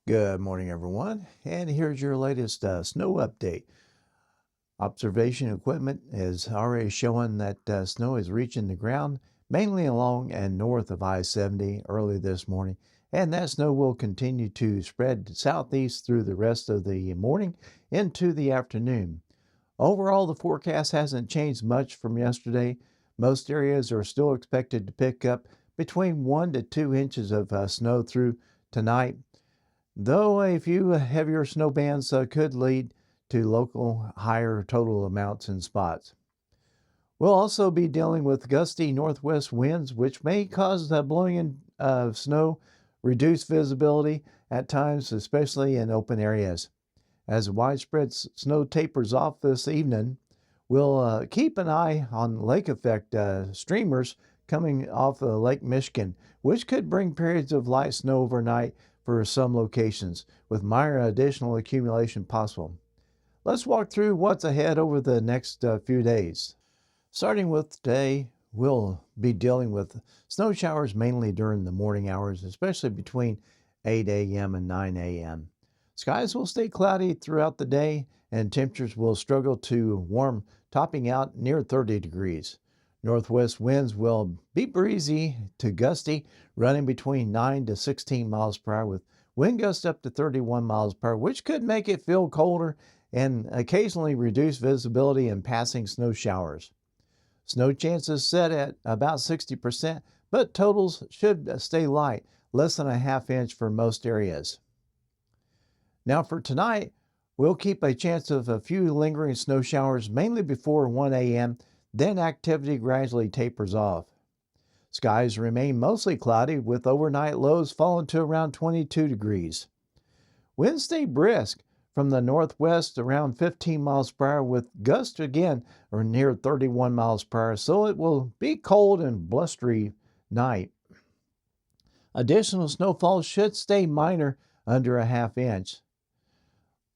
Good morning, everyone, and here's your latest snow update. Observation equipment is already showing that snow is reaching the ground, mainly along and north of I-70 early this morning, and that snow will continue to spread southeast through the rest of the morning into the afternoon. Overall, the forecast hasn't changed much from yesterday. Most areas are still expected to pick up between 1 to 2 inches of snow through tonight, though a few heavier snow bands could lead to local higher total amounts in spots. We'll also be dealing with gusty northwest winds, which may cause the blowing in of snow, reduce visibility at times, especially in open areas. As widespread snow tapers off this evening, we'll keep an eye on lake effect streamers coming off Lake Michigan, which could bring periods of light snow overnight for some locations, with minor additional accumulation possible. Let's walk through what's ahead over the next few days. Starting with today, we'll be dealing with snow showers mainly during the morning hours, especially between 8 a.m. and 9 a.m. Skies will stay cloudy throughout the day, and temperatures will struggle to warm, topping out near 30 degrees. Northwest winds will be breezy to gusty, running between 9 to 16 miles per hour, with wind gusts up to 31 miles per hour, which could make it feel colder and occasionally reduce visibility and passing snow showers. Snow chances set at about 60%, but totals should stay light, less than a half inch for most areas. Now for tonight, we'll keep a chance of a few lingering snow showers, mainly before 1 a.m., then activity gradually tapers off. Skies remain mostly cloudy, with overnight lows falling to around 22 degrees. Winds stay brisk from the northwest around 15 miles per hour, with gusts again or near 31 miles per hour, so it will be cold and blustery night. Additional snowfall should stay minor, under a half inch.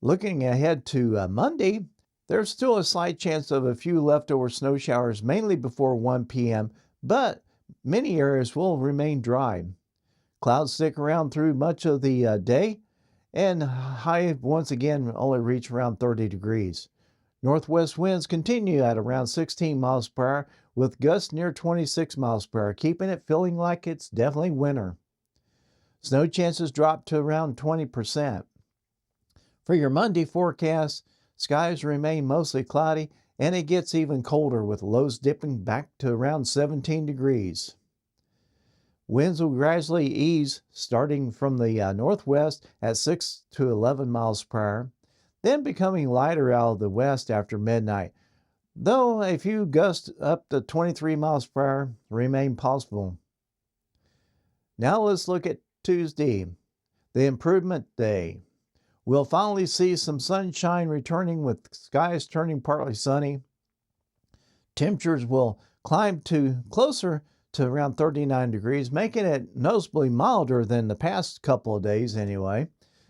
Looking ahead to Monday, there's still a slight chance of a few leftover snow showers, mainly before 1 p.m., but many areas will remain dry. Clouds stick around through much of the day, and high once again only reach around 30 degrees. Northwest winds continue at around 16 miles per hour, with gusts near 26 miles per hour, keeping it feeling like it's definitely winter. Snow chances drop to around 20%. For your Monday forecast, skies remain mostly cloudy, and it gets even colder, with lows dipping back to around 17 degrees. Winds will gradually ease, starting from the northwest at 6 to 11 miles per hour, then becoming lighter out of the west after midnight, though a few gusts up to 23 miles per hour remain possible. Now let's look at Tuesday, the improvement day. We'll finally see some sunshine returning, with skies turning partly sunny. Temperatures will climb to closer to around 39 degrees, making it noticeably milder than the past couple of days anyway.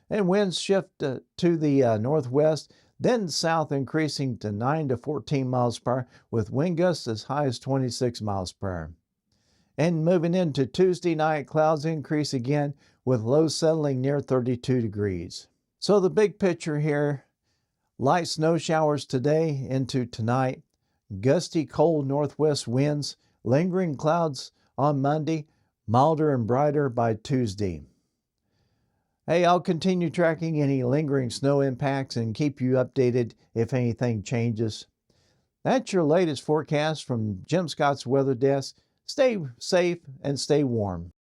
And winds shift to the northwest, then south, increasing to 9 to 14 miles per hour, with wind gusts as high as 26 miles per hour. And moving into Tuesday night, clouds increase again, with lows settling near 32 degrees. So the big picture here: light snow showers today into tonight, gusty cold northwest winds, lingering clouds on Monday, milder and brighter by Tuesday. Hey, I'll continue tracking any lingering snow impacts and keep you updated if anything changes. That's your latest forecast from Jim Scott's Weather Desk. Stay safe and stay warm.